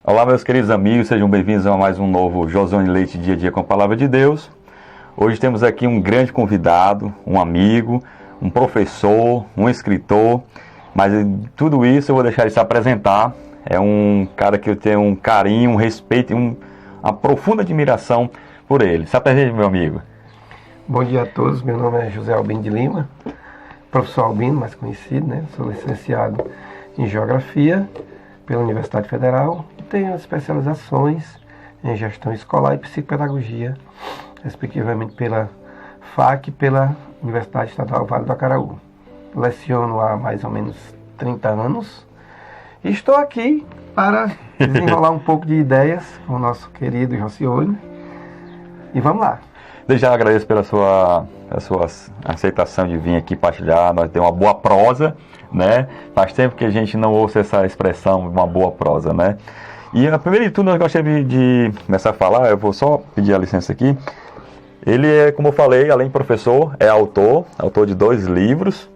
Olá, meus queridos amigos, sejam bem-vindos a mais um novo Josone Leite Dia a Dia com a Palavra de Deus. Hoje temos aqui um grande convidado, um amigo, um professor, um escritor, mas tudo isso eu vou deixar ele se apresentar. É um cara que eu tenho um carinho, um respeito e uma profunda admiração por ele. Se apresente, meu amigo. Bom dia a todos, meu nome é José Albino de Lima, professor Albino, mais conhecido, né? Sou licenciado em Geografia pela Universidade Federal e tenho especializações em Gestão Escolar e Psicopedagogia, respectivamente pela FAC e pela Universidade Estadual Vale do Acaraú. Leciono há mais ou menos 30 anos e estou aqui para desenrolar um pouco de ideias com o nosso querido Josione. E vamos lá. Desde já agradeço pela sua aceitação de vir aqui partilhar. Nós temos uma boa prosa, né? Faz tempo que a gente não ouça essa expressão, uma boa prosa, né? E primeiro de tudo, eu gostaria de começar a falar, eu vou só pedir a licença aqui. Ele é, como eu falei, além de professor, é autor de 2 livros,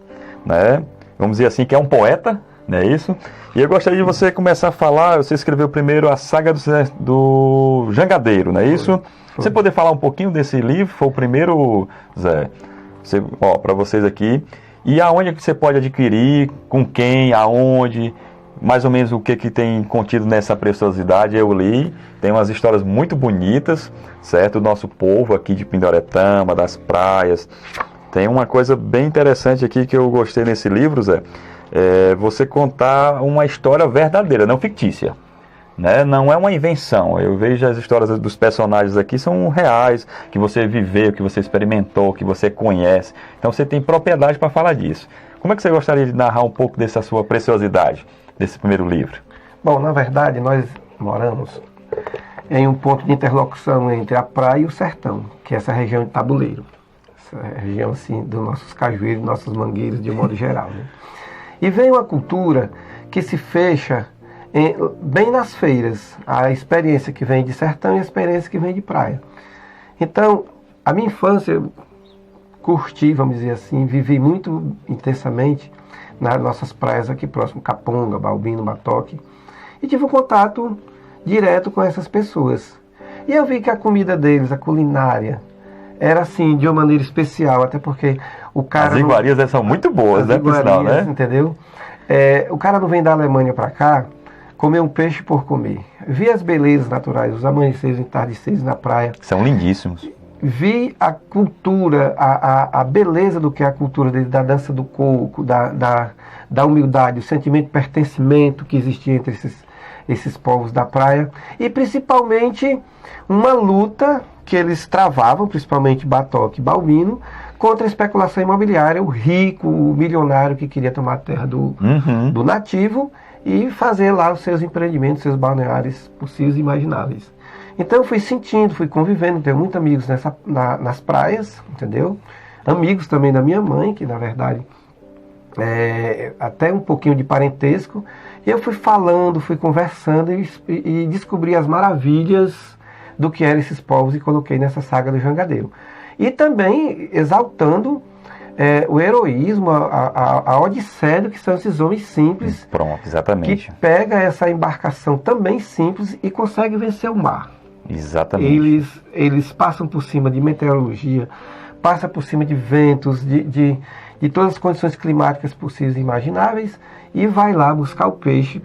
né? Vamos dizer assim que é um poeta, não é isso? E eu gostaria de você começar a falar, você escreveu primeiro a saga do Jangadeiro, não é isso? Você poder falar um pouquinho desse livro, foi o primeiro, Zé, para vocês aqui. E aonde é que você pode adquirir, com quem, aonde, mais ou menos o que tem contido nessa preciosidade. Eu li, tem umas histórias muito bonitas, certo? O nosso povo aqui de Pindoretama, das praias. Tem uma coisa bem interessante aqui que eu gostei nesse livro, Zé. É você contar uma história verdadeira, não fictícia. Né? Não é uma invenção. Eu vejo as histórias dos personagens aqui são reais, que você viveu, que você experimentou, que você conhece. Então você tem propriedade para falar disso. Como é que você gostaria de narrar um pouco dessa sua preciosidade, desse primeiro livro? Bom, na verdade, nós moramos em um ponto de interlocução entre a praia e o sertão, que é essa região de Tabuleiro. Essa região, assim, dos nossos cajueiros, nossos mangueiros, de um modo geral. Né? E vem uma cultura que se fecha bem nas feiras, a experiência que vem de sertão e a experiência que vem de praia. Então, a minha infância eu curti, vamos dizer assim, vivi muito intensamente nas nossas praias aqui próximo, Caponga, Balbino, Batoque, e tive um contato direto com essas pessoas. E eu vi que a comida deles, a culinária, era assim, de uma maneira especial, até porque o cara... As iguarias são muito boas, né, por sinal, né? Entendeu? O cara não vem da Alemanha para cá comer um peixe por comer. Vi as belezas naturais, os amanheceres e entardeceres na praia. São lindíssimos. Vi a cultura, a beleza do que é a cultura dele, da dança do coco, da humildade, o sentimento de pertencimento que existia entre esses povos da praia. E principalmente uma luta que eles travavam, principalmente Batoque e Balbino, contra a especulação imobiliária, o rico, o milionário que queria tomar a terra do nativo e fazer lá os seus empreendimentos, seus balneários possíveis e imagináveis. Então eu fui sentindo, fui convivendo, tenho muitos amigos nas praias, entendeu? Amigos também da minha mãe, que na verdade até um pouquinho de parentesco. E eu fui falando, fui conversando e descobri as maravilhas do que eram esses povos e coloquei nessa saga do Jangadeiro. E também exaltando o heroísmo, a odisseia do que são esses homens simples. Pronto, exatamente. Que pega essa embarcação também simples e consegue vencer o mar. Exatamente. Eles passam por cima de meteorologia, passam por cima de ventos, de todas as condições climáticas possíveis e imagináveis e vai lá buscar o peixe,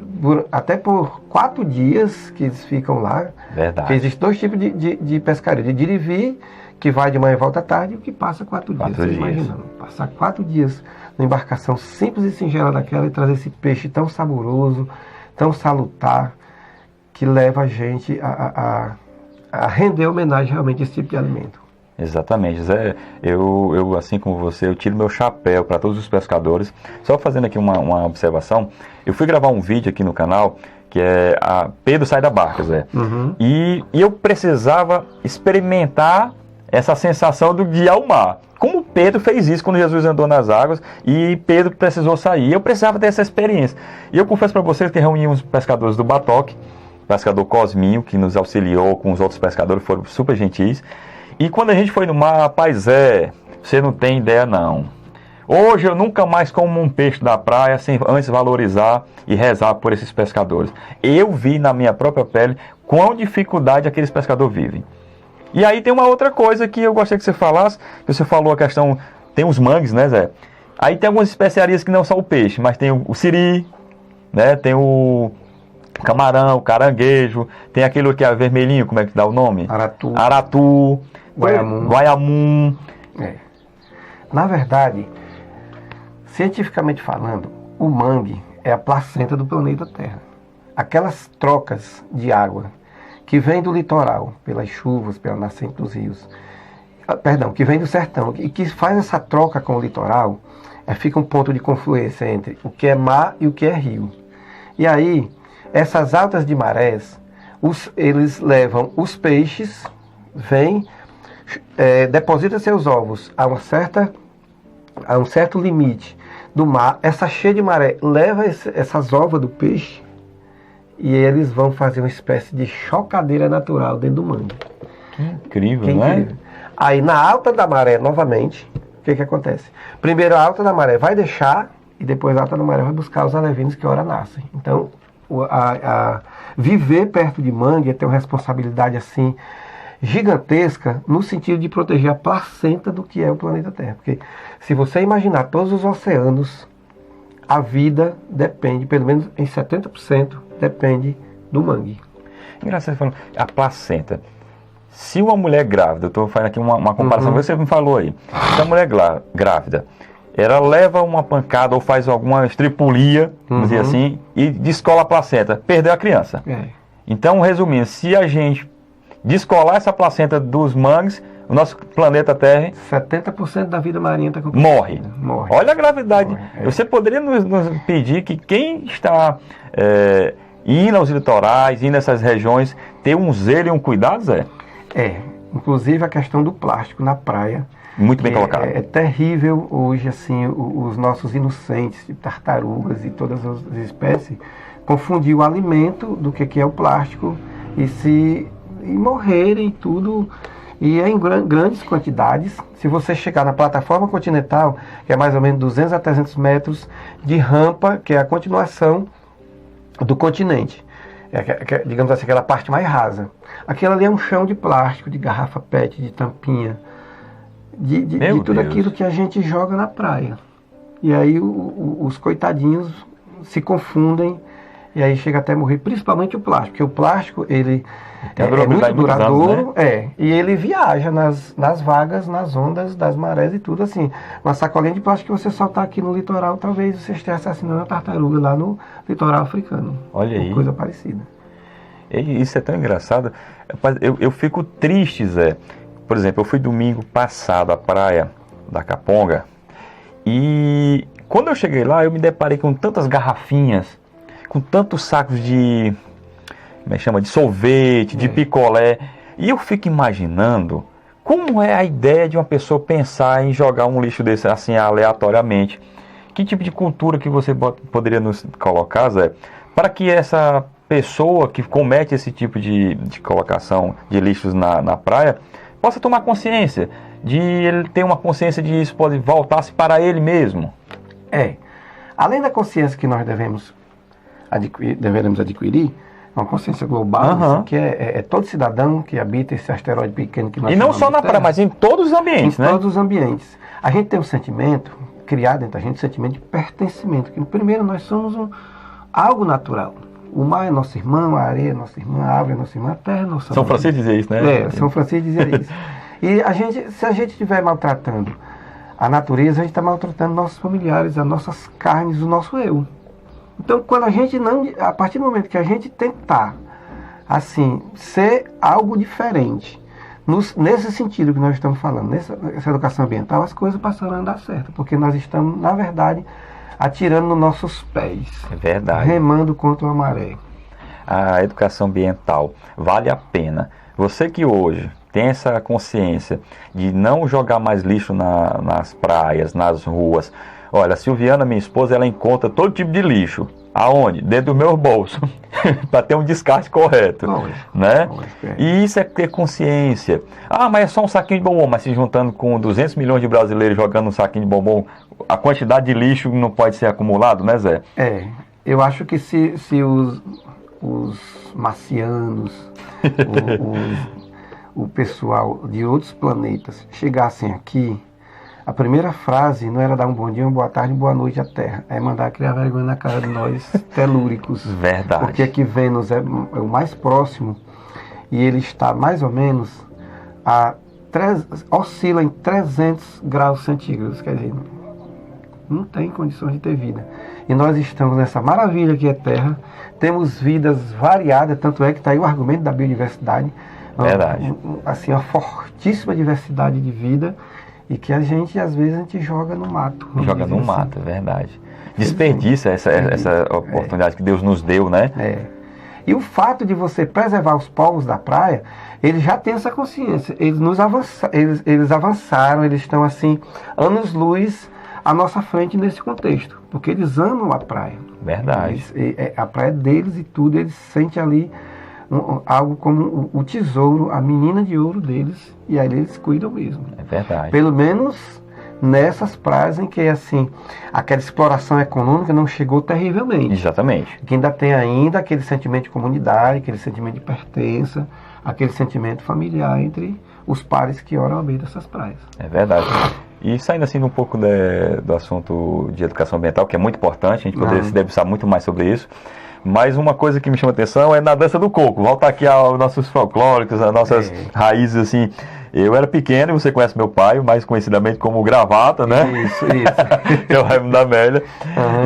até por 4 dias que eles ficam lá. Verdade. Porque existem 2 tipos de pescaria, de dirivi, que vai de manhã e volta à tarde, e o que passa 4 dias. Você imagina, passar 4 dias numa embarcação simples e singela daquela e trazer esse peixe tão saboroso, tão salutar, que leva a gente a render homenagem realmente a esse tipo de alimento. Exatamente, Zé. Eu assim como você, eu tiro meu chapéu para todos os pescadores. Só fazendo aqui uma observação, eu fui gravar um vídeo aqui no canal que é a Pedro Sai da Barca, Zé. E eu precisava experimentar essa sensação do guiar o mar. Como Pedro fez isso quando Jesus andou nas águas e Pedro precisou sair. Eu precisava ter essa experiência. E eu confesso para vocês que reunimos pescadores do Batoque, pescador Cosminho, que nos auxiliou com os outros pescadores, foram super gentis. E quando a gente foi no mar, rapaz, você não tem ideia não. Hoje eu nunca mais como um peixe da praia sem antes valorizar e rezar por esses pescadores. Eu vi na minha própria pele quão dificuldade aqueles pescadores vivem. E aí tem uma outra coisa que eu gostaria que você falasse, que você falou a questão, tem os mangues, né, Zé? Aí tem algumas especiarias que não são o peixe, mas tem o siri, né, tem o camarão, o caranguejo, tem aquele que é vermelhinho, como é que dá o nome? Aratu, guaiamum. Na verdade, cientificamente falando, o mangue é a placenta do planeta Terra. Aquelas trocas de água que vem do litoral, pelas chuvas, pela nascente dos rios, que vem do sertão, e que faz essa troca com o litoral, fica um ponto de confluência entre o que é mar e o que é rio. E aí, essas altas de marés, eles levam os peixes, depositam seus ovos a um certo limite do mar. Essa cheia de maré leva essas ovas do peixe e eles vão fazer uma espécie de chocadeira natural dentro do mangue. Que incrível, não é? Aí na alta da maré, novamente, o que acontece? Primeiro a alta da maré vai deixar e depois a alta da maré vai buscar os alevinos que ora nascem. Então, viver perto de mangue é ter uma responsabilidade assim gigantesca no sentido de proteger a placenta do que é o planeta Terra. Porque se você imaginar todos os oceanos, a vida depende, pelo menos em 70%, depende do mangue. Engraçado, falando, a placenta. Se uma mulher grávida, eu estou fazendo aqui uma comparação que você me falou aí. Se a mulher grávida, ela leva uma pancada ou faz alguma estripulia, vamos dizer assim, e descola a placenta, perdeu a criança. Então, resumindo, se a gente descolar essa placenta dos mangues, o nosso planeta Terra... 70% da vida marinha está morre. Olha a gravidade. Você poderia nos pedir que quem está indo aos litorais, indo nessas regiões, ter um zelo e um cuidado, Zé? Inclusive a questão do plástico na praia. Muito bem colocado. É terrível hoje, assim, os nossos inocentes, de tartarugas e todas as espécies, confundir o alimento do que é o plástico e morrerem tudo, e em grandes quantidades. Se você chegar na plataforma continental, que é mais ou menos 200 a 300 metros de rampa, que é a continuação do continente, digamos assim, aquela parte mais rasa. Aquilo ali é um chão de plástico, de garrafa PET, de tampinha, de tudo aquilo que a gente joga na praia. E aí os coitadinhos se confundem, e aí chega até a morrer, principalmente o plástico, porque o plástico, ele é muito duradouro, anos, né? E ele viaja nas vagas, nas ondas das marés e tudo assim. Uma sacolinha de plástico que você soltar aqui no litoral, talvez você esteja assassinando a tartaruga lá no litoral africano. Olha aí. Coisa parecida. Isso é tão engraçado. Eu fico triste, Zé. Por exemplo, eu fui domingo passado à praia da Caponga e quando eu cheguei lá, eu me deparei com tantas garrafinhas, com tantos sacos de sorvete, de picolé. E eu fico imaginando como é a ideia de uma pessoa pensar em jogar um lixo desse assim aleatoriamente. Que tipo de cultura que você poderia nos colocar, Zé, para que essa pessoa que comete esse tipo de colocação de lixos na praia possa tomar consciência, de ele ter uma consciência de isso pode voltar-se para ele mesmo? Além da consciência que nós devemos adquirir, uma consciência global, que é todo cidadão que habita esse asteroide pequeno que nós chamamos. E não só na praia, mas em todos os ambientes, né? Em todos os ambientes. A gente tem um sentimento, criado dentro da gente, um sentimento de pertencimento. Que primeiro nós somos algo natural. O mar é nosso irmão, a areia é nossa irmã, a árvore é nossa irmã, a terra é nossa mãe. São Francisco dizia isso, né? São Francisco dizia isso. E se a gente estiver maltratando a natureza, a gente está maltratando nossos familiares, as nossas carnes, o nosso eu. Então, a partir do momento que a gente tentar, assim, ser algo diferente, nesse sentido que nós estamos falando, nessa educação ambiental, as coisas passaram a dar certo, porque nós estamos, na verdade, atirando nos nossos pés. É verdade. Remando contra a maré. A educação ambiental vale a pena. Você que hoje tem essa consciência de não jogar mais lixo nas praias, nas ruas. Olha, a Silviana, minha esposa, ela encontra todo tipo de lixo. Aonde? Dentro do meu bolso. Para ter um descarte correto. Né? E isso é ter consciência. Ah, mas é só um saquinho de bombom. Mas se juntando com 200 milhões de brasileiros jogando um saquinho de bombom, a quantidade de lixo não pode ser acumulado, né, Zé? Eu acho que se os marcianos, o pessoal de outros planetas chegassem aqui, a primeira frase não era dar um bom dia, uma boa tarde, uma boa noite à Terra. É mandar criar vergonha na cara de nós, telúricos. Verdade. Porque aqui Vênus é o mais próximo e ele está mais ou menos oscila em 300 graus centígrados. Quer dizer, não tem condições de ter vida. E nós estamos nessa maravilha que é Terra. Temos vidas variadas, tanto é que está aí o argumento da biodiversidade. Verdade. Assim, uma fortíssima diversidade de vida. E que às vezes, a gente joga no mato. Joga no mato, é verdade. Desperdiça essa oportunidade que Deus nos deu, né? E o fato de você preservar os povos da praia, eles já têm essa consciência. Eles avançaram, eles estão assim, anos-luz à nossa frente nesse contexto. Porque eles amam a praia. Verdade. A praia é deles e tudo, eles sentem ali algo como o tesouro, a menina de ouro deles, e aí eles cuidam mesmo. É verdade. Pelo menos nessas praias em que assim, aquela exploração econômica não chegou terrivelmente. Exatamente. Que ainda tem ainda aquele sentimento de comunidade, aquele sentimento de pertença, aquele sentimento familiar entre os pares que oram à beira dessas praias. É verdade. E saindo assim um pouco do assunto de educação ambiental, que é muito importante, a gente poderia se debruçar muito mais sobre isso. Mas uma coisa que me chama a atenção é na dança do coco. Voltar aqui aos nossos folclóricos, às nossas raízes, assim. Eu era pequeno, e você conhece meu pai, mais conhecidamente como Gravata, né? Isso. Que é o Raimundo da Amélia.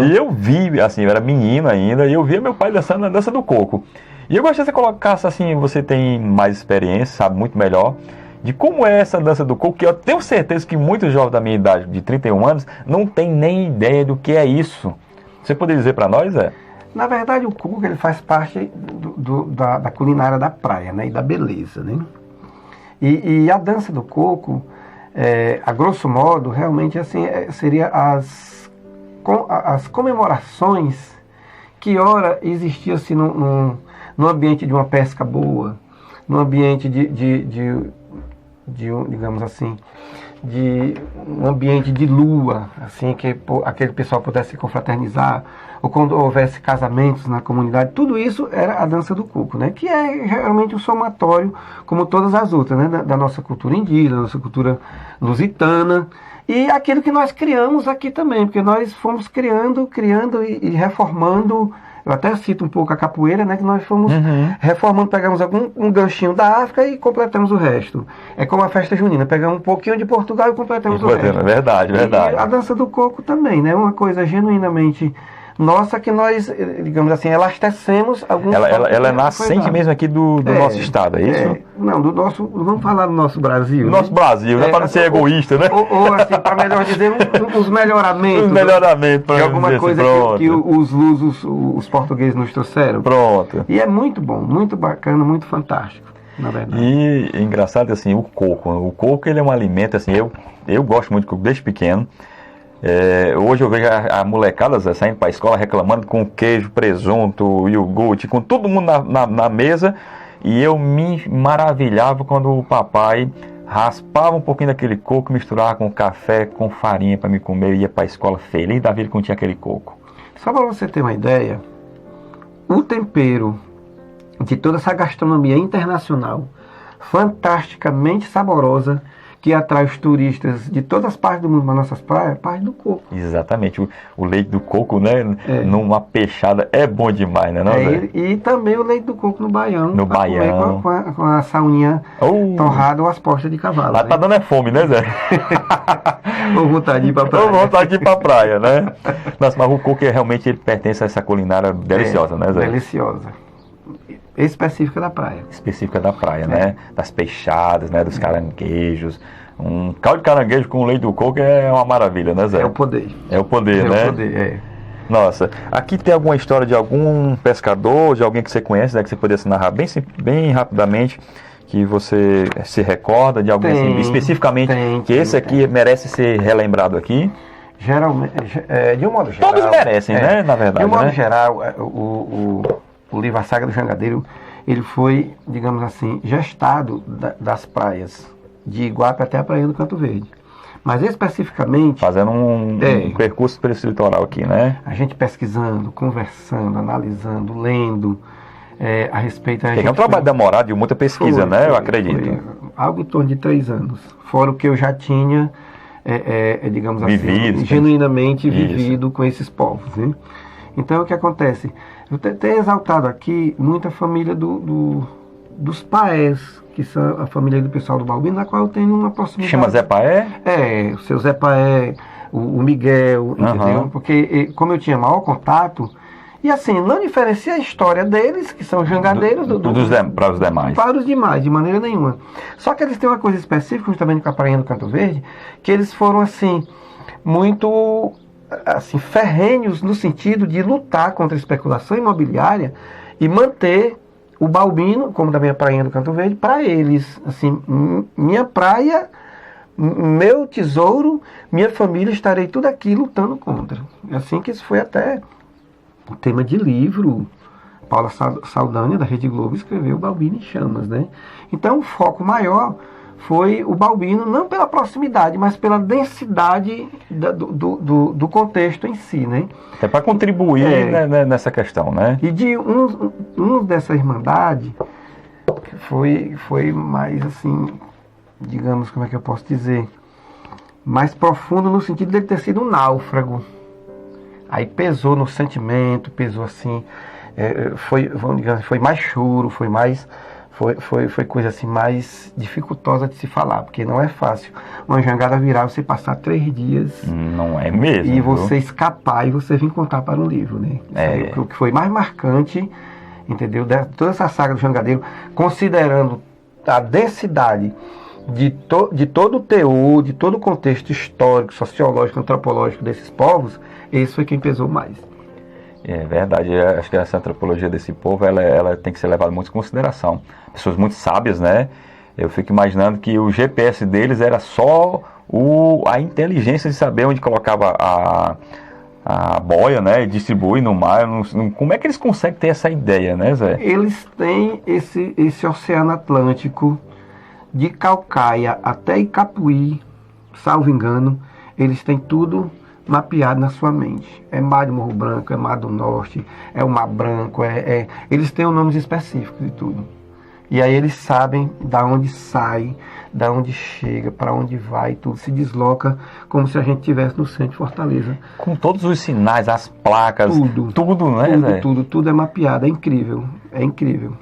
E eu vi, assim, eu era menino ainda, e eu via meu pai dançando na dança do coco. E eu gostaria que você colocasse, assim, você tem mais experiência, sabe muito melhor, de como é essa dança do coco, que eu tenho certeza que muitos jovens da minha idade, de 31 anos, não têm nem ideia do que é isso. Você poderia dizer para nós, Zé? Na verdade, o coco ele faz parte da culinária da praia, né? E da beleza, né? E a dança do coco, a grosso modo, realmente assim, seria as comemorações que ora existia assim, no ambiente de uma pesca boa, no ambiente digamos assim, de um ambiente de lua, assim, que aquele pessoal pudesse se confraternizar, ou quando houvesse casamentos na comunidade, tudo isso era a dança do coco, né? Que é realmente um somatório, como todas as outras, né? Da nossa cultura indígena, da nossa cultura lusitana, e aquilo que nós criamos aqui também, porque nós fomos criando e reformando. Eu até cito um pouco a capoeira, né? Que nós fomos reformando, pegamos um ganchinho da África e completamos o resto. É como a festa junina, pegamos um pouquinho de Portugal e completamos o resto. Verdade. E a dança do coco também, né? Uma coisa genuinamente nossa que nós, digamos assim, elastecemos alguns... Ela é nascente mesmo aqui do nosso estado, é isso? Não, vamos falar do nosso Brasil. Do nosso Brasil, né? Para não ser egoísta, né? Ou assim, para melhor dizer, os melhoramentos. Os melhoramentos, de alguma coisa que os lusos, os portugueses nos trouxeram. Pronto. E é muito bom, muito bacana, muito fantástico, na verdade. E é engraçado, assim, o coco. O coco, ele é um alimento, assim, eu gosto muito de coco desde pequeno. Hoje eu vejo a molecada saindo para a escola reclamando com queijo, presunto, iogurte, com todo mundo na mesa, e eu me maravilhava quando o papai raspava um pouquinho daquele coco, misturava com café, com farinha para me comer, e ia para a escola feliz da vida quando tinha aquele coco. Só para você ter uma ideia, o tempero de toda essa gastronomia internacional, fantasticamente saborosa, que atrai os turistas de todas as partes do mundo para nossas praias, é parte do coco. Exatamente. O leite do coco, né? Numa peixada é bom demais, né? Não, e também o leite do coco no baião. No baião. Com a sauninha torrada ou as postas de cavalo. Lá, né? Tá dando fome, né, Zé? Ou vontade de ir para praia. Ou vontade de ir para praia, né? Nossa, mas o coco realmente ele pertence a essa culinária deliciosa, né, Zé? Deliciosa. Específica da praia. Específica da praia, né? Das peixadas, né? Dos caranguejos. Um caldo de caranguejo com leite do coco é uma maravilha, né, Zé? É o poder. É o poder, né? É o poder, Nossa, aqui tem alguma história de algum pescador, de alguém que você conhece, né? Que você pudesse narrar bem rapidamente, que você se recorda de alguém assim, especificamente, esse aqui merece ser relembrado aqui? Geralmente, de um modo geral... Todos merecem, né, na verdade. De um modo né? geral, o livro A Saga do Jangadeiro, ele foi, digamos assim, gestado das praias de Iguape até a Praia do Canto Verde. Mas especificamente... Fazendo um percurso pelo litoral aqui, né? A gente pesquisando, conversando, analisando, lendo a respeito... É um trabalho demorado de muita pesquisa, né? Eu acredito. Foi algo em torno de 3 anos. Fora o que eu já tinha, digamos Vivido, assim, genuinamente isso. vivido com esses povos, né? Então, o que acontece? Eu tenho exaltado aqui muita família dos Paés, que são a família do pessoal do Balbino, na qual eu tenho uma proximidade. Chama Zé Paé? O seu Zé Paé, o Miguel, entendeu? Porque como eu tinha maior contato, e assim, não diferencia a história deles, que são jangadeiros, para os demais. Para os demais, de maneira nenhuma. Só que eles têm uma coisa específica, justamente com a Prainha do Canto Verde, que eles foram assim, muito... assim, ferrenhos no sentido de lutar contra a especulação imobiliária e manter o Balbino, como também a Prainha do Canto Verde, para eles. Assim, minha praia, meu tesouro, minha família, estarei tudo aqui lutando contra. É assim que isso foi até o tema de livro. Paula Saldanha, da Rede Globo, escreveu o Balbino em Chamas, né? Então, o foco maior foi o Balbino, não pela proximidade, mas pela densidade do contexto em si, né? É para contribuir nessa questão, né? E de um dessa irmandade foi mais assim, digamos, como é que eu posso dizer, mais profundo no sentido dele ter sido um náufrago. Aí pesou no sentimento, pesou assim, foi mais choro, foi coisa assim mais dificultosa de se falar, porque não é fácil uma jangada virar, você passar 3 dias. Não é mesmo. E você escapar e você vir contar para um livro, né? O que foi mais marcante, entendeu? Toda essa saga do jangadeiro, considerando a densidade de todo o teor, de todo o contexto histórico, sociológico, antropológico desses povos, esse foi quem pesou mais. É verdade, acho que essa antropologia desse povo, ela tem que ser levada muito em consideração. Pessoas muito sábias, né? Eu fico imaginando que o GPS deles era só a inteligência de saber onde colocava a boia, né? E distribui no mar. Como é que eles conseguem ter essa ideia, né, Zé? Eles têm esse Oceano Atlântico de Calcaia até Icapuí, salvo engano, eles têm tudo mapeado na sua mente. É Mar de Morro Branco, é Mar do Norte, é o Mar Branco, eles têm nomes específicos de tudo. E aí eles sabem da onde sai, da onde chega, para onde vai, tudo se desloca como se a gente estivesse no centro de Fortaleza. Com todos os sinais, as placas, tudo, né, Zé? Tudo é mapeado, é incrível, é incrível.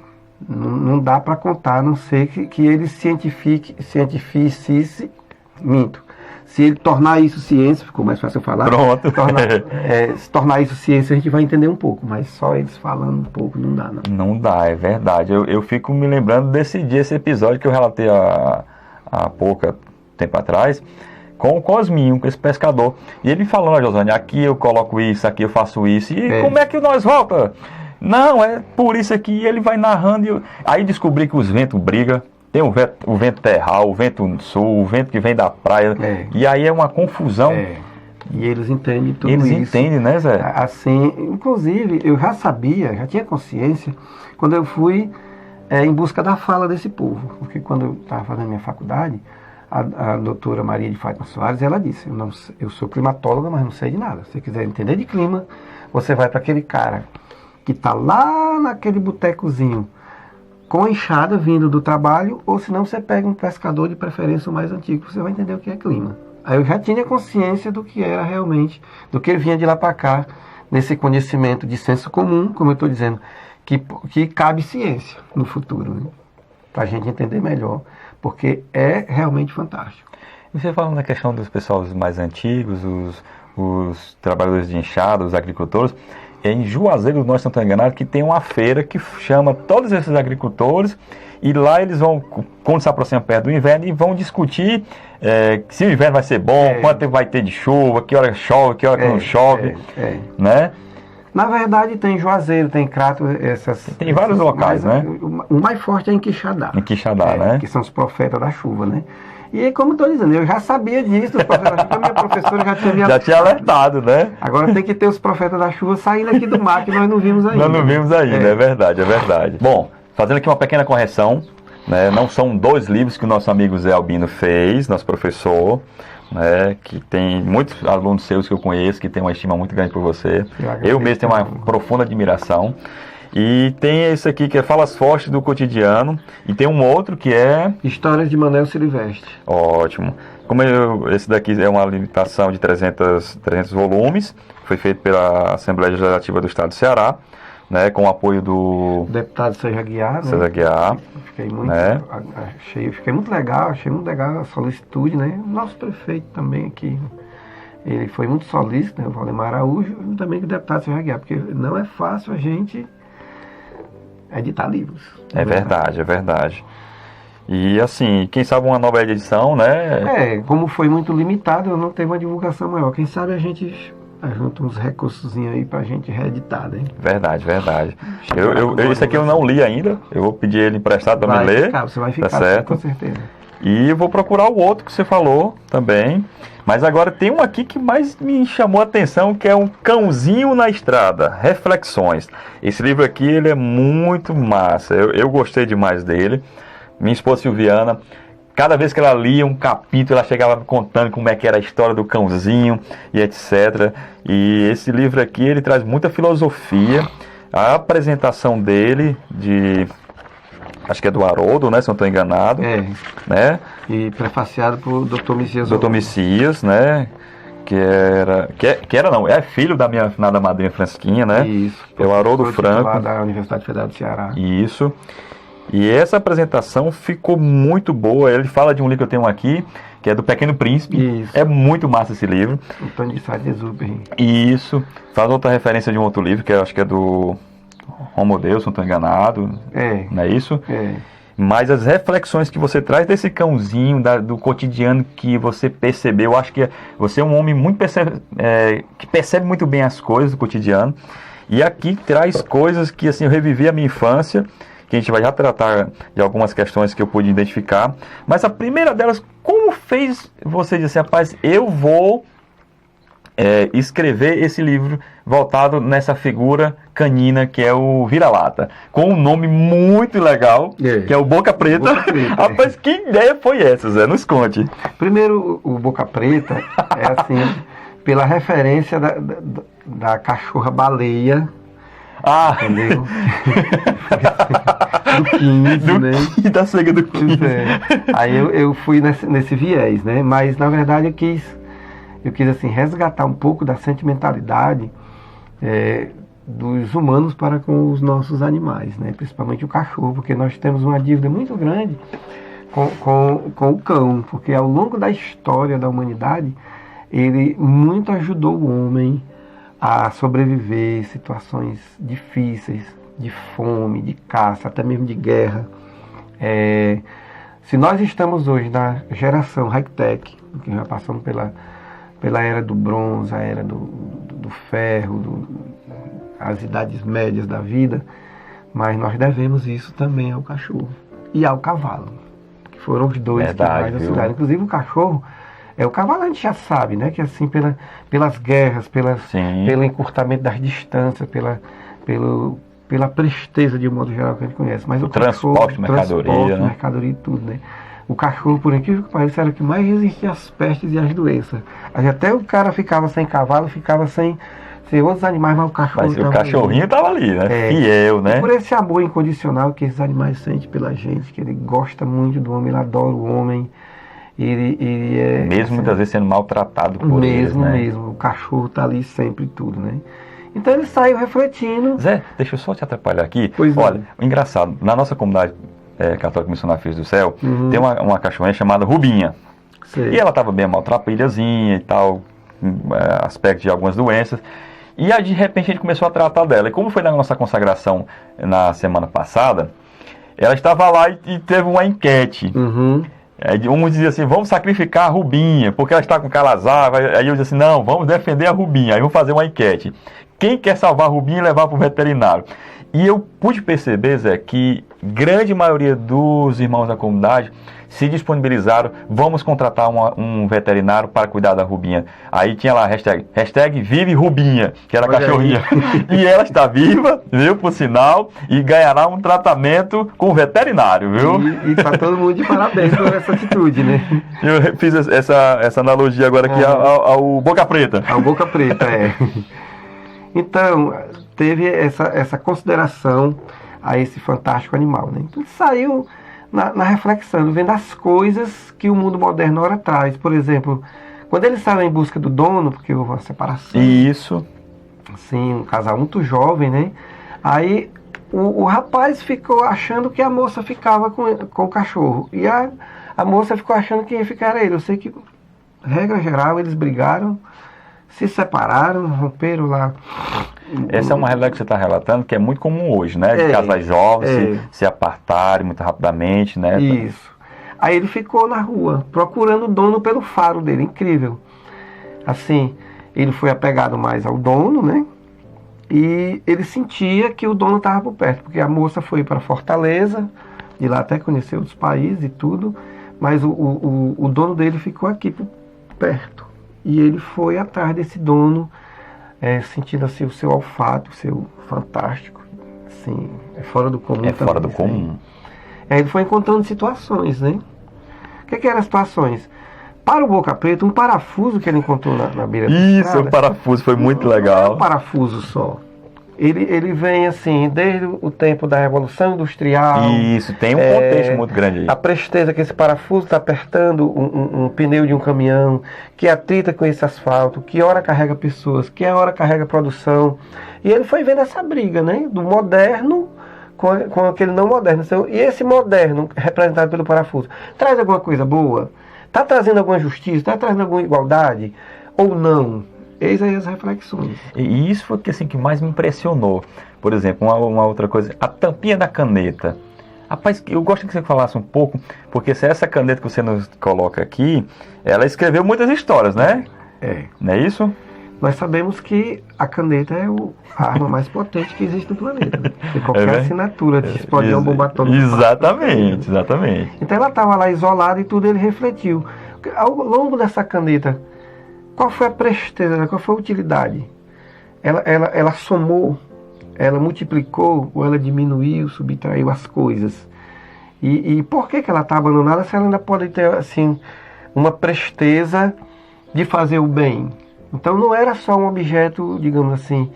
Não dá para contar, a não ser que ele cientificasse, minto. Se ele tornar isso ciência, ficou mais fácil eu falar. Pronto. Se tornar isso ciência, a gente vai entender um pouco, mas só eles falando um pouco não dá, não. Não dá, é verdade. Eu fico me lembrando desse episódio que eu relatei há pouco tempo atrás, com o Cosminho, com esse pescador. E ele falando, Josânia, aqui eu coloco isso, aqui eu faço isso. E como é que nós volta? Não, é por isso aqui. Ele vai narrando. Aí descobri que os ventos brigam. Tem o vento terral, o vento sul, o vento que vem da praia. E aí é uma confusão. E eles entendem tudo isso. Eles entendem, né, Zé? Assim, inclusive, eu já sabia, já tinha consciência, quando eu fui em busca da fala desse povo. Porque quando eu estava fazendo minha faculdade, a doutora Maria de Fátima Soares, ela disse, eu sou climatóloga, mas não sei de nada. Se você quiser entender de clima, você vai para aquele cara que está lá naquele botecozinho, com a enxada vindo do trabalho, ou senão você pega um pescador de preferência o mais antigo, você vai entender o que é clima. Aí eu já tinha consciência do que era realmente, do que ele vinha de lá para cá, nesse conhecimento de senso comum, como eu estou dizendo, que cabe ciência no futuro, né? Para a gente entender melhor, porque é realmente fantástico. E você falando na questão dos pessoal mais antigos, os trabalhadores de enxada, os agricultores, em Juazeiro do Norte, se não estou enganado, que tem uma feira que chama todos esses agricultores e lá eles vão, quando se aproxima perto do inverno, e vão discutir se o inverno vai ser bom, quanto tempo vai ter de chuva, que hora chove, que hora que não chove, né? Na verdade tem Juazeiro, tem Crato, tem vários locais, né? O mais forte é em Quixadá. Em Quixadá, né? Que são os profetas da chuva, né? E como estou dizendo, eu já sabia disso, a minha professora já tinha me Já tinha alertado, né? Agora tem que ter os profetas da chuva saindo aqui do mar, que nós não vimos ainda. Nós não vimos ainda, é verdade, é verdade. Bom, fazendo aqui uma pequena correção, né? Não são 2 livros que o nosso amigo Zé Albino fez, nosso professor, né? Que tem muitos alunos seus que eu conheço, que tem uma estima muito grande por você. Eu mesmo tenho uma profunda admiração. E tem esse aqui que é Falas Fortes do Cotidiano. E tem um outro que é... Histórias de Manuel Silvestre. Ótimo. Esse daqui é uma limitação de 300 volumes. Foi feito pela Assembleia Legislativa do Estado do Ceará, né, com o apoio do deputado César Aguiar. César Aguiar. Fiquei muito legal, achei muito legal a solicitude, né? O nosso prefeito também aqui, ele foi muito solícito, né? O Valdemar Araújo, e também o deputado César Aguiar, porque não é fácil a gente editar livros. É verdade, é verdade. E assim, quem sabe uma nova edição, né? Como foi muito limitado, não teve uma divulgação maior. Quem sabe a gente junta uns recursos aí pra gente reeditar, né? Verdade, verdade. Esse aqui eu não li ainda. Eu vou pedir ele emprestado para me ler. Você vai ficar, tá certo? Com certeza. E vou procurar o outro que você falou também. Mas agora tem um aqui que mais me chamou a atenção, que é um Cãozinho na Estrada, Reflexões. Esse livro aqui, ele é muito massa. Eu gostei demais dele. Minha esposa Silviana, cada vez que ela lia um capítulo, ela chegava me contando como é que era a história do cãozinho e etc. E esse livro aqui, ele traz muita filosofia. A apresentação dele, acho que é do Haroldo, né, se não estou enganado. Né? E prefaciado por Dr. Messias. Dr. Messias, né? É filho da minha finada madrinha Francisquinha, né? Isso. É o Haroldo Franco. Da Universidade Federal do Ceará. Isso. E essa apresentação ficou muito boa. Ele fala de um livro que eu tenho aqui, que é do Pequeno Príncipe. Isso. É muito massa esse livro. Antônio de Saint-Exupéry. Isso. Faz outra referência de um outro livro, que eu acho que é do Homo Deus, se não estou enganado. Não é isso? Mas as reflexões que você traz desse cãozinho, do cotidiano que você percebeu, eu acho que você é um homem muito que percebe muito bem as coisas do cotidiano. E aqui traz coisas que assim, eu revivi a minha infância, que a gente vai já tratar de algumas questões que eu pude identificar. Mas a primeira delas, como fez você dizer assim, rapaz, eu vou escrever esse livro voltado nessa figura canina que é o Vira-Lata, com um nome muito legal, que é o Boca Preta. Rapaz, que ideia foi essa, Zé? Nos conte. Primeiro, o Boca Preta é assim, pela referência da cachorra baleia. Entendeu? Do 15, né? E da cega do 15. Aí eu fui nesse viés, né? Mas na verdade eu quis assim, resgatar um pouco da sentimentalidade dos humanos para com os nossos animais, né? Principalmente o cachorro, porque nós temos uma dívida muito grande com o cão, porque ao longo da história da humanidade ele muito ajudou o homem a sobreviver em situações difíceis, de fome, de caça, até mesmo de guerra. Se nós estamos hoje na geração high-tech, que já passamos pela era do bronze, a era do ferro, as idades médias da vida, mas nós devemos isso também ao cachorro e ao cavalo, que foram os dois que mais auxiliaram. Inclusive o cachorro, o cavalo a gente já sabe, né, que assim pelas guerras, pelo encurtamento das distâncias, pela presteza de um modo geral que a gente conhece, mas o transporte, mercadoria e tudo, né? O cachorro, por incrível que pareça, era o que mais resistia às pestes e às doenças. Até o cara ficava sem cavalo, ficava sem outros animais, mas o cachorro. Mas o cachorrinho estava ali, né? Fiel, né? E por esse amor incondicional que esses animais sentem pela gente, que ele gosta muito do homem, ele adora o homem. Ele é. Mesmo assim, muitas vezes sendo maltratado por eles, né? Mesmo. O cachorro está ali sempre e tudo, né? Então ele saiu refletindo. Zé, deixa eu só te atrapalhar aqui. Olha, o engraçado, na nossa comunidade católica missionária Filhos do Céu, tem uma cachorrinha chamada Rubinha. Sei. E ela estava bem maltrapilhazinha e tal, aspecto de algumas doenças. E aí, de repente, a gente começou a tratar dela. E como foi na nossa consagração na semana passada, ela estava lá e teve uma enquete. Uns diziam assim, vamos sacrificar a Rubinha, porque ela está com calazar. Aí eu disse assim, não, vamos defender a Rubinha. Aí vamos fazer uma enquete. quem quer salvar a Rubinha e levar para o veterinário? E eu pude perceber, Zé, que grande maioria dos irmãos da comunidade se disponibilizaram, vamos contratar um veterinário para cuidar da Rubinha. Aí tinha lá a hashtag Vive Rubinha, que era a cachorrinha. E ela está viva, viu, por sinal, e ganhará um tratamento com o veterinário, viu? E tá todo mundo de parabéns por essa atitude, né? Eu fiz essa analogia agora aqui ao Boca Preta. Ao Boca Preta, é. Então, teve essa consideração a esse fantástico animal, né? Então, saiu na reflexão, vendo as coisas que o mundo moderno ora traz. Por exemplo, quando ele saiu em busca do dono, porque houve uma separação. Isso. Assim, um casal muito jovem, né? Aí o rapaz ficou achando que a moça ficava com o cachorro. E a moça ficou achando que ia ficar ele. Eu sei que, regra geral, eles brigaram, se separaram, romperam lá. Essa é uma realidade que você está relatando, que é muito comum hoje, né? De casais jovens se apartarem muito rapidamente, né? Isso. Aí ele ficou na rua, procurando o dono pelo faro dele. Incrível. Assim, ele foi apegado mais ao dono, né? E ele sentia que o dono estava por perto, porque a moça foi para Fortaleza, de lá até conheceu outros países e tudo, mas o dono dele ficou aqui por perto. E ele foi atrás desse dono, sentindo assim o seu olfato, o seu fantástico, assim, é fora do comum. É fora do comum. Aí ele foi encontrando situações, né? O que eram as situações? Para o Boca Preta, um parafuso que ele encontrou na beira da estrada. Isso, o parafuso foi muito legal. Não é um parafuso só. Ele vem assim, desde o tempo da Revolução Industrial. Isso, tem um contexto muito grande aí. A presteza que esse parafuso está apertando um pneu de um caminhão, que atrita com esse asfalto, que hora carrega pessoas, que hora carrega produção. E ele foi vendo essa briga, né? Do moderno com aquele não moderno. Então, e esse moderno, representado pelo parafuso, traz alguma coisa boa? Está trazendo alguma justiça? Está trazendo alguma igualdade? Ou não? Eis aí as reflexões. E isso foi que mais me impressionou. Por exemplo, uma outra coisa, a tampinha da caneta. Rapaz, eu gosto que você falasse um pouco, porque se essa caneta que você nos coloca aqui, ela escreveu muitas histórias, né? Não é isso? Nós sabemos que a caneta é a arma mais potente que existe no planeta. Né? Porque qualquer assinatura de explodir uma bomba atômica. Exatamente. Então ela estava lá isolada e tudo ele refletiu. Ao longo dessa caneta, qual foi a presteza, qual foi a utilidade? Ela somou, ela multiplicou, ou ela diminuiu, subtraiu as coisas? E por que ela está abandonada se ela ainda pode ter assim, uma presteza de fazer o bem? Então não era só um objeto, digamos assim,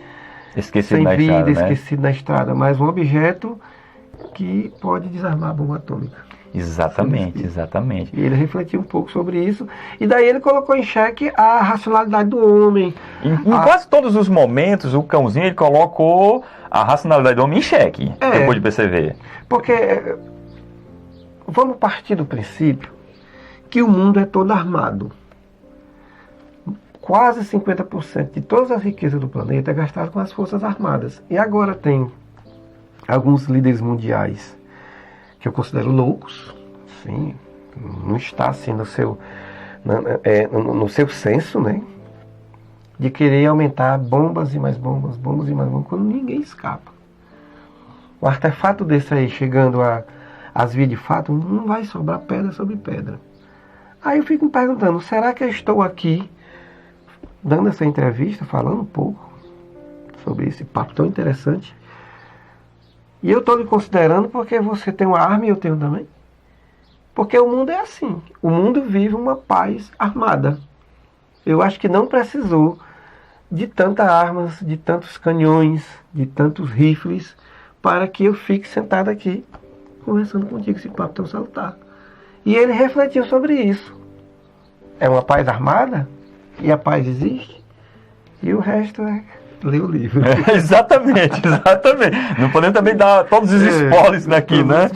esquecido sem vida, estrada, esquecido na estrada, mas um objeto que pode desarmar a bomba atômica. Exatamente. E ele refletiu um pouco sobre isso, e daí ele colocou em xeque a racionalidade do homem. Em quase todos os momentos, o cãozinho ele colocou a racionalidade do homem em xeque, depois de perceber. Porque vamos partir do princípio que o mundo é todo armado. Quase 50% de todas as riquezas do planeta é gastado com as forças armadas. E agora tem alguns líderes mundiais que eu considero loucos, sim, não está assim no seu senso, né, de querer aumentar bombas e mais bombas, quando ninguém escapa. O artefato desse aí, chegando às vias de fato, não vai sobrar pedra sobre pedra. Aí eu fico me perguntando, será que eu estou aqui dando essa entrevista, falando um pouco sobre esse papo tão interessante? E eu estou lhe considerando porque você tem uma arma e eu tenho também. Porque o mundo é assim. O mundo vive uma paz armada. Eu acho que não precisou de tantas armas, de tantos canhões, de tantos rifles, para que eu fique sentado aqui conversando contigo, esse papo tão salutar. E ele refletiu sobre isso. É uma paz armada? E a paz existe? E o resto é ler o livro. Exatamente. Não podemos também dar todos os spoilers daqui, né?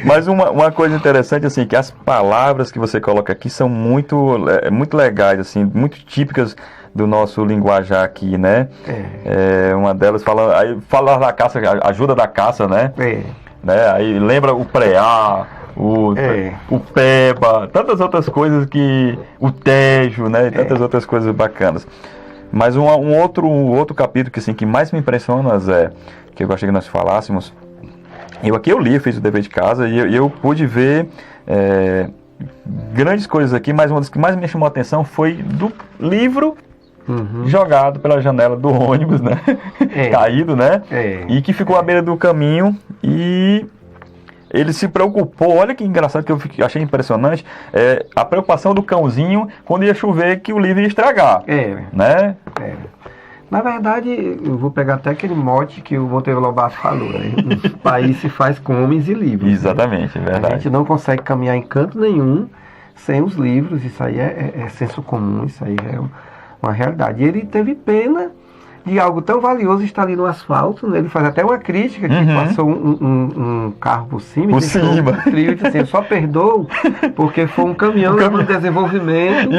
Mas uma coisa interessante, assim, que as palavras que você coloca aqui são muito legais, assim, muito típicas do nosso linguajar aqui, né? Uma delas fala da caça, ajuda da caça, né? Né? Aí lembra o preá, o peba, tantas outras coisas o tejo, né? E tantas outras coisas bacanas. Mas um outro capítulo que, assim, que mais me impressiona, Zé, que eu gostaria que nós falássemos, eu li, fiz o dever de casa, e eu pude ver grandes coisas aqui, mas uma das que mais me chamou a atenção foi do livro jogado pela janela do ônibus, né? Caído, né? E que ficou à beira do caminho, e ele se preocupou, olha que engraçado, que eu achei impressionante, a preocupação do cãozinho quando ia chover, que o livro ia estragar, né? Na verdade, eu vou pegar até aquele mote que o Monteiro Lobato falou, né? O país se faz com homens e livros. Exatamente, né? É verdade. A gente não consegue caminhar em canto nenhum sem os livros, isso aí é senso comum, isso aí é uma realidade. E ele teve pena de algo tão valioso estar ali no asfalto, né? Ele faz até uma crítica que passou um carro por cima. Por cima. Um trio, assim, eu só perdoo porque foi um caminhão de desenvolvimento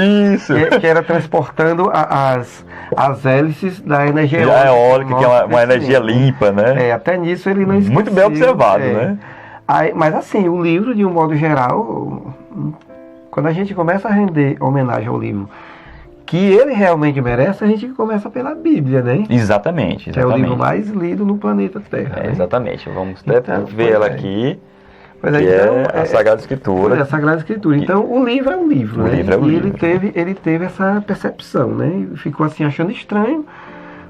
que era transportando as hélices da energia eólica, que é uma energia limpa, né? Até nisso ele não esqueceu. Muito bem observado, né? Mas assim, o livro, de um modo geral, quando a gente começa a render homenagem ao livro que ele realmente merece, a gente começa pela Bíblia, né? Exatamente. Que é o livro mais lido no planeta Terra. Né? Exatamente. Vamos até ver ela aqui. Pois que então, a Sagrada Escritura. A Sagrada Escritura. Então, o livro é um livro, né? Ele teve essa percepção, né? Ficou assim, achando estranho,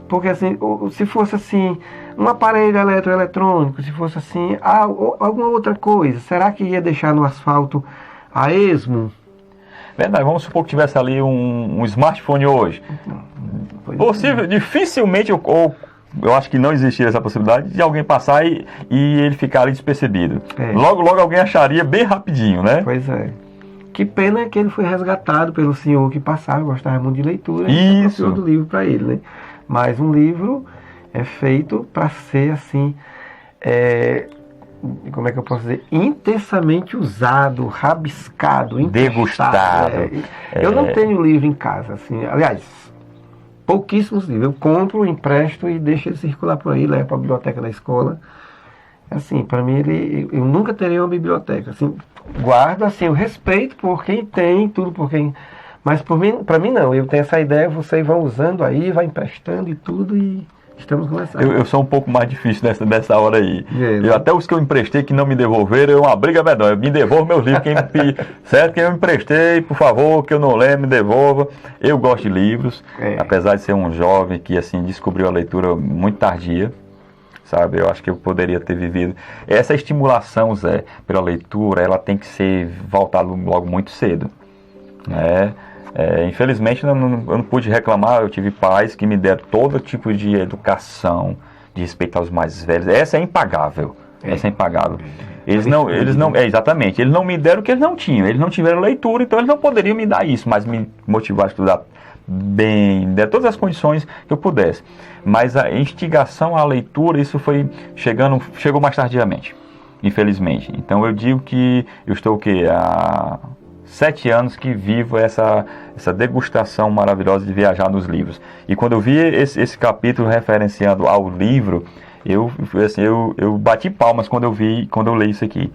porque assim, se fosse assim, um aparelho eletroeletrônico, se fosse assim, alguma outra coisa, será que ia deixar no asfalto a esmo? Verdade, vamos supor que tivesse ali um smartphone hoje. Possível, dificilmente, ou eu acho que não existiria essa possibilidade de alguém passar e ele ficar ali despercebido. Logo alguém acharia bem rapidinho, né? Pois é. Que pena que ele foi resgatado pelo senhor que passava, gostava muito de leitura, e trouxe do livro para ele, né? Mas um livro é feito para ser assim, como é que eu posso dizer, intensamente usado, rabiscado, degustado. Eu não tenho livro em casa, assim, aliás, pouquíssimos livros. Eu compro, empresto e deixo ele circular por aí, levo para a biblioteca da escola. Assim, para mim, eu nunca teria uma biblioteca. Assim, guardo assim, o respeito por quem tem, tudo por quem... Mas para mim não, eu tenho essa ideia, vocês vão usando aí, vai emprestando e tudo, e estamos começando. Eu sou um pouco mais difícil nessa hora aí. Até os que eu emprestei que não me devolveram, é uma briga medonha. Eu me devolvo meus livros, certo? Quem eu emprestei, por favor, que eu não lembro, me devolva. Eu gosto de livros, apesar de ser um jovem que assim descobriu a leitura muito tardia, sabe? Eu acho que eu poderia ter vivido. Essa estimulação, Zé, pela leitura, ela tem que ser voltada logo muito cedo, né? Infelizmente eu não pude reclamar. Eu tive pais que me deram todo tipo de educação, de respeito aos mais velhos. Essa é impagável. Essa é impagável. Eles não, exatamente, eles não me deram o que eles não tinham. Eles não tiveram leitura, então eles não poderiam me dar isso, mas me motivar a estudar bem, deram todas as condições que eu pudesse. Mas a instigação à leitura, isso chegou mais tardiamente, infelizmente. Então eu digo que eu estou há 7 anos que vivo essa degustação maravilhosa de viajar nos livros. E quando eu vi esse capítulo referenciando ao livro, eu bati palmas quando eu li isso aqui.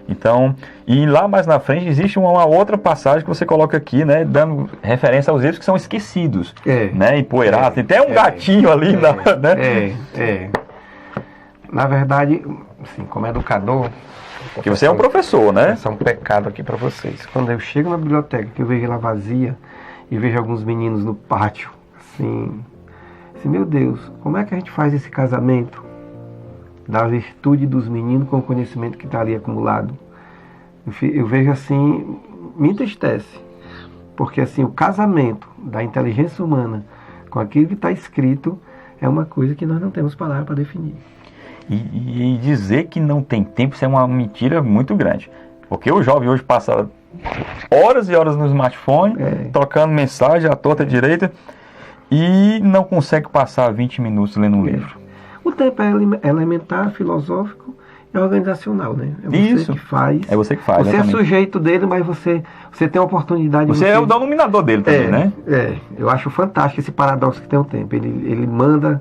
Então, e lá mais na frente existe uma outra passagem que você coloca aqui, né, dando referência aos livros que são esquecidos, né, empoeirados. Tem até um gatinho ali, né? Na verdade, assim, como educador, que você é um professor, né? Isso é um pecado aqui para vocês. Quando eu chego na biblioteca, que eu vejo ela vazia e vejo alguns meninos no pátio, assim, meu Deus, como é que a gente faz esse casamento da virtude dos meninos com o conhecimento que está ali acumulado? Eu vejo assim, me entristece, porque assim, o casamento da inteligência humana com aquilo que está escrito é uma coisa que nós não temos palavra para definir. E dizer que não tem tempo, isso é uma mentira muito grande. Porque o jovem hoje passa horas e horas no smartphone, trocando mensagem à torta e à direita, e não consegue passar 20 minutos lendo um livro. O tempo é elementar, filosófico e organizacional, né? É você que faz. É você que faz. Você exatamente. É sujeito dele, mas você tem a oportunidade de... Você é o denominador dele também, né? Eu acho fantástico esse paradoxo que tem o tempo. Ele manda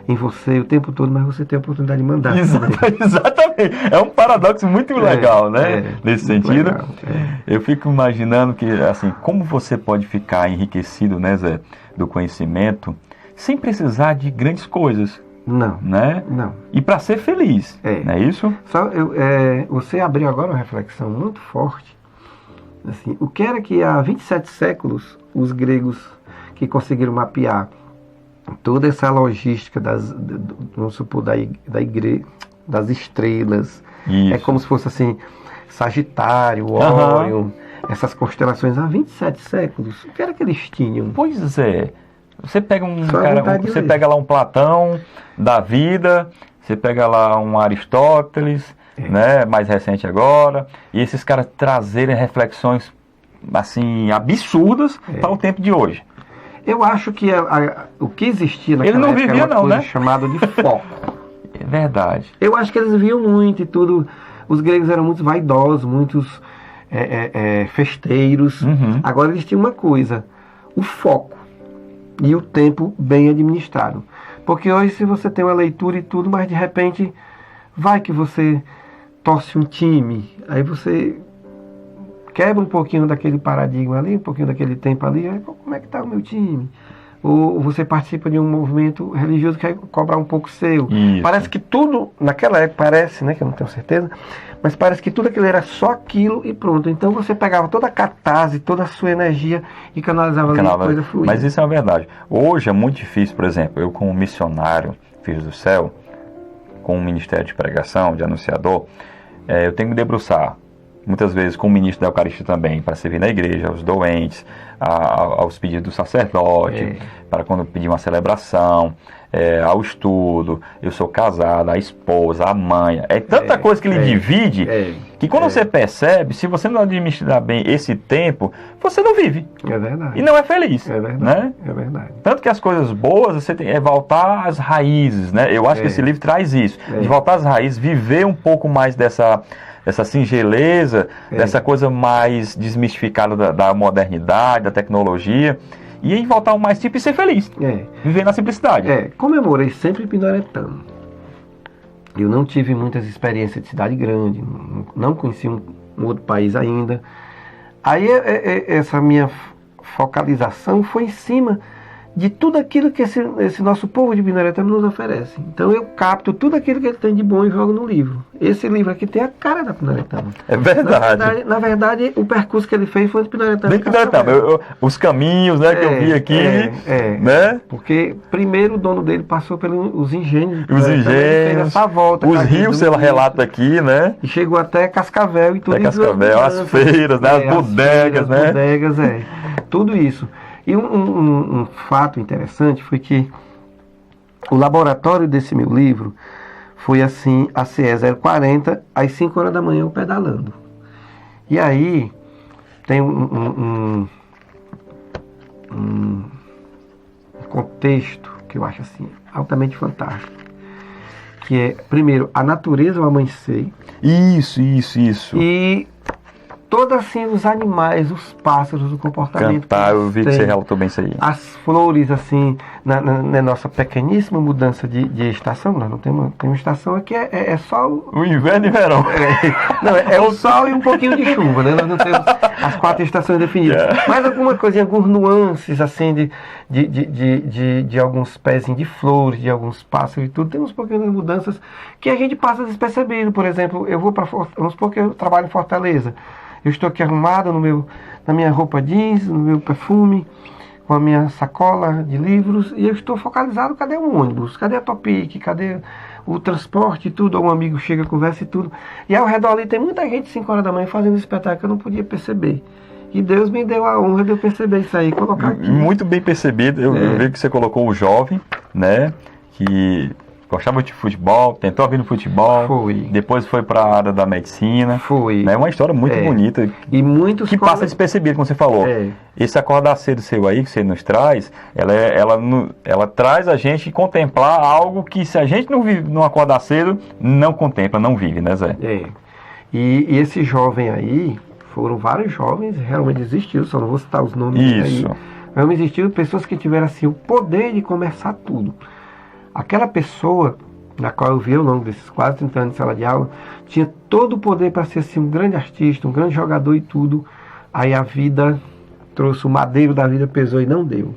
em você o tempo todo, mas você tem a oportunidade de mandar. Exatamente. É um paradoxo muito legal, né? Nesse sentido. Legal, Eu fico imaginando que, assim, como você pode ficar enriquecido, né, Zé, do conhecimento, sem precisar de grandes coisas, Não, né? não. E para ser feliz, não é isso? Você abriu agora uma reflexão muito forte. Assim, o que era que há 27 séculos os gregos que conseguiram mapear toda essa logística vamos supor, da igreja, das estrelas, Isso. é como se fosse assim, Sagitário, Órion, essas constelações há 27 séculos, o que era que eles tinham? Pois é. Você pega você pega lá um Platão da vida, você pega lá um Aristóteles, né, mais recente agora, e esses caras trazerem reflexões assim absurdas para o tempo de hoje. Eu acho que o que existia naquela Ele não época vivia era uma coisa né? chamada de foco. É verdade. Eu acho que eles viviam muito e tudo. Os gregos eram muito vaidosos, muitos festeiros. Uhum. Agora eles tinham uma coisa, o foco e o tempo bem administrado. Porque hoje, se você tem uma leitura e tudo, mas de repente vai que você torce um time, aí você quebra um pouquinho daquele paradigma ali, um pouquinho daquele tempo ali, aí, como é que está o meu time? Ou você participa de um movimento religioso que quer cobrar um pouco seu. Isso. Parece que tudo, naquela época, parece, né, que eu não tenho certeza, mas parece que tudo aquilo era só aquilo e pronto. Então você pegava toda a catarse, toda a sua energia e canalizava ali a coisa fluida. Mas isso é uma verdade. Hoje é muito difícil, por exemplo, eu como missionário, Filhos do Céu, com um ministério de pregação, de anunciador, eu tenho que me debruçar, muitas vezes com o ministro da Eucaristia também, para servir na igreja, aos doentes, aos pedidos do sacerdote, para quando pedir uma celebração, ao estudo, eu sou casado, a esposa, a mãe, tanta coisa que ele divide, que quando você percebe, se você não administrar bem esse tempo, você não vive. É verdade. E não é feliz. É verdade. Né? É verdade. Tanto que as coisas boas, você tem voltar às raízes, né? Eu acho que esse livro traz isso, de voltar às raízes, viver um pouco mais dessa singeleza, dessa coisa mais desmistificada da modernidade, da tecnologia, e aí voltar ao mais simples e ser feliz. Viver na simplicidade. Como eu morei sempre em Pinoretama, eu não tive muitas experiências de cidade grande, não conheci um outro país ainda. Aí essa minha focalização foi em cima de tudo aquilo que esse nosso povo de Pinoretama nos oferece. Então eu capto tudo aquilo que ele tem de bom e jogo no livro. Esse livro aqui tem a cara da Pinoretama. É verdade. Na verdade, o percurso que ele fez foi de Pinoretama. Bem Pinoretama. Os caminhos, né, que eu vi aqui, né? Porque primeiro o dono dele passou pelos engenhos. Os engenhos. Fez essa volta. Os rios, você relata aqui, né? E chegou até Cascavel e tudo isso. Cascavel, as feiras, né? As bodegas, né? As bodegas, tudo isso. E um fato interessante foi que o laboratório desse meu livro foi assim, a CE 040, às 5 horas da manhã eu pedalando. E aí tem um contexto que eu acho assim altamente fantástico, que é, primeiro, a natureza ao amanhecer. Isso. E todos assim, os animais, os pássaros, o comportamento. Cantar, eu vi que você relatou bem isso aí. As flores, assim, na nossa pequeníssima mudança de estação, nós não temos uma estação aqui, é só o inverno e verão. É o sol e um pouquinho de chuva, né? Nós não temos as 4 estações definidas. Mas alguma coisinha, alguns nuances, assim, de alguns pezinhos de flores, de alguns pássaros e tudo. Temos pequenas mudanças que a gente passa despercebido. Por exemplo, eu vou para, vamos supor que eu trabalho em Fortaleza. Eu estou aqui arrumado na minha roupa jeans, no meu perfume, com a minha sacola de livros, e eu estou focalizado, cadê o ônibus? Cadê a Topic? Cadê o transporte e tudo? Um amigo chega, conversa e tudo. E ao redor ali tem muita gente 5 horas da manhã fazendo espetáculo que eu não podia perceber. E Deus me deu a honra de eu perceber isso aí, colocar aqui. Muito bem percebido. Eu vi que você colocou o jovem, né, que gostava de futebol, tentou vir no futebol, depois foi para a área da medicina. É uma história muito bonita. E muitos que passa despercebido, como você falou. Esse acordar cedo seu aí, que você nos traz, ela traz a gente contemplar algo que, se a gente não acordar cedo, não contempla, não vive, né, Zé? E esse jovem aí, foram vários jovens, realmente existiu, só não vou citar os nomes aí. Realmente existiu pessoas que tiveram assim, o poder de começar tudo. Aquela pessoa, na qual eu vi ao longo desses quase 30 anos de sala de aula, tinha todo o poder para ser assim, um grande artista, um grande jogador e tudo. Aí a vida trouxe o madeiro da vida, pesou e não deu.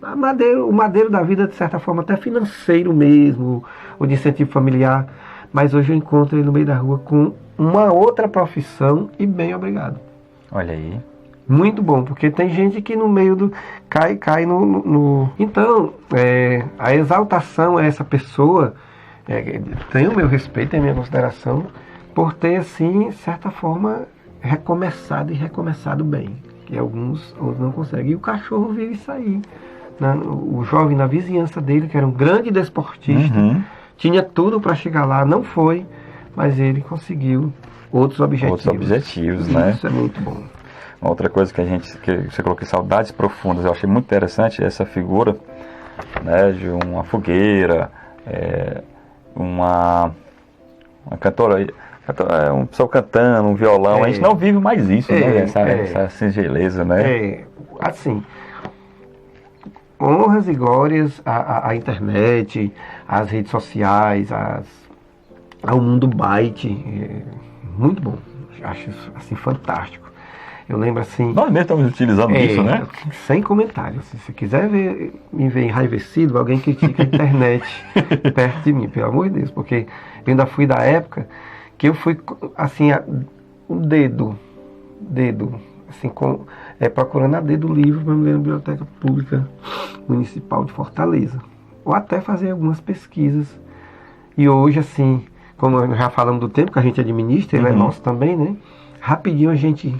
o madeiro da vida, de certa forma, até financeiro mesmo, ou de incentivo familiar. Mas hoje eu encontro ele no meio da rua com uma outra profissão e bem obrigado. Olha aí. Muito bom, porque tem gente que no meio do... cai no... Então, a exaltação a essa pessoa, tem o meu respeito e a minha consideração, por ter, assim, de certa forma, recomeçado e recomeçado bem. Que alguns outros não conseguem. E o cachorro vive isso aí. O jovem na vizinhança dele, que era um grande desportista, tinha tudo para chegar lá, não foi, mas ele conseguiu outros objetivos. Outros objetivos, né? Isso é muito bom. Uma outra coisa que você colocou, saudades profundas, eu achei muito interessante essa figura, né, de uma fogueira, uma cantora, uma pessoa cantando, um violão. A gente não vive mais isso, né? Essa singeleza, né? Assim, honras e glórias à internet, às redes sociais, ao mundo byte. Muito bom. Acho isso, assim, fantástico. Eu lembro assim... Nós mesmo estamos utilizando isso, né? Sem comentários. Se quiser me ver enraivecido, alguém critica a internet perto de mim, pelo amor de Deus. Porque eu ainda fui da época que eu fui, assim, o dedo, assim, procurando a dedo o livro para me ler na Biblioteca Pública Municipal de Fortaleza. Ou até fazer algumas pesquisas. E hoje, assim, como nós já falamos do tempo que a gente administra, ele é nosso também, né? Rapidinho a gente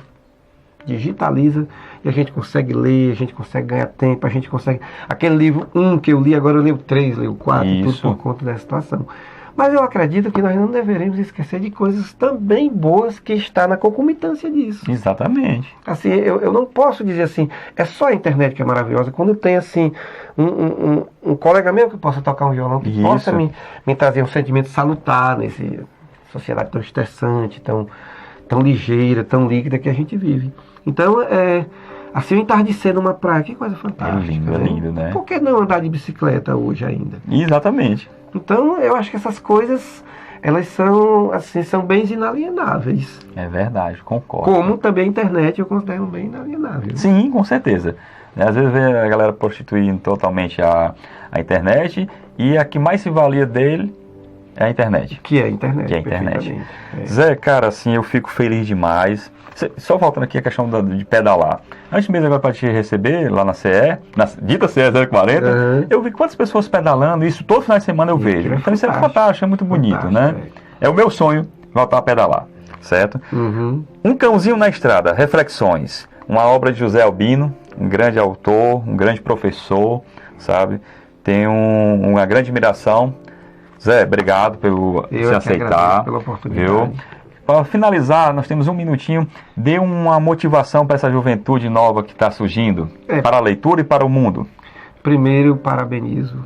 digitaliza e a gente consegue ler, a gente consegue ganhar tempo, a gente consegue... Aquele livro 1 que eu li, agora eu leio 3, leio 4, tudo por conta dessa situação. Mas eu acredito que nós não deveremos esquecer de coisas também boas que está na concomitância disso. Exatamente. Assim, eu não posso dizer assim, é só a internet que é maravilhosa, quando tem assim, um colega meu que possa tocar um violão, que possa me trazer um sentimento salutar nessa sociedade tão estressante, tão ligeira, tão líquida que a gente vive. Então, assim, o entardecer numa praia, que coisa fantástica. É lindo, né? Por que não andar de bicicleta hoje ainda? Exatamente. Então, eu acho que essas coisas, elas são, assim, são bens inalienáveis. É verdade, concordo. Como também a internet eu considero um bem inalienável. Sim, com certeza. Às vezes vê a galera prostituindo totalmente a internet, e a que mais se valia dele é a internet. Que é a internet. Que é a internet. Zé, cara, assim, eu fico feliz demais. Só faltando aqui a questão de pedalar. Antes mesmo agora para te receber lá na CE, na dita CE 040, eu vi quantas pessoas pedalando, isso todo final de semana eu vejo. Então isso é fantástico, é muito bonito, né? É o meu sonho voltar a pedalar, certo? Um cãozinho na estrada, reflexões. Uma obra de José Albino, um grande autor, um grande professor, sabe? Tenho uma grande admiração. Zé, obrigado pelo se aceitar. Pela oportunidade. Viu? Para finalizar, nós temos um minutinho. Dê uma motivação para essa juventude nova que está surgindo, para a leitura e para o mundo. Primeiro, parabenizo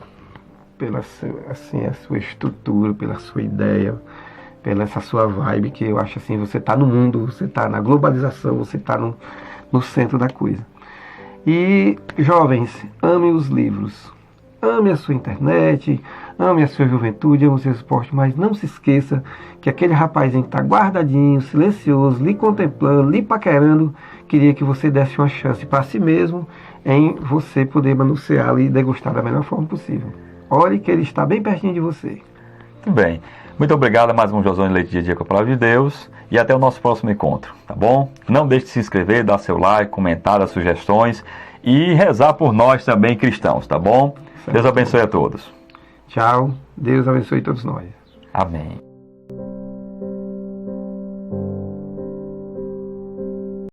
pela assim, a sua estrutura, pela sua ideia, pela essa sua vibe, que eu acho assim, você está no mundo, você está na globalização, você está no centro da coisa. E, jovens, amem os livros. Ame a sua internet, ame a sua juventude, ame o seu esporte, mas não se esqueça que aquele rapazinho que está guardadinho, silencioso, lhe contemplando, lhe paquerando, queria que você desse uma chance para si mesmo em você poder manuseá-lo e degustar da melhor forma possível. Olhe que ele está bem pertinho de você. Muito bem. Muito obrigado a mais um Josônio Leite Dia a Dia com a Palavra de Deus e até o nosso próximo encontro, tá bom? Não deixe de se inscrever, dar seu like, comentar as sugestões e rezar por nós também cristãos, tá bom? Deus abençoe a todos. Tchau. Deus abençoe todos nós. Amém.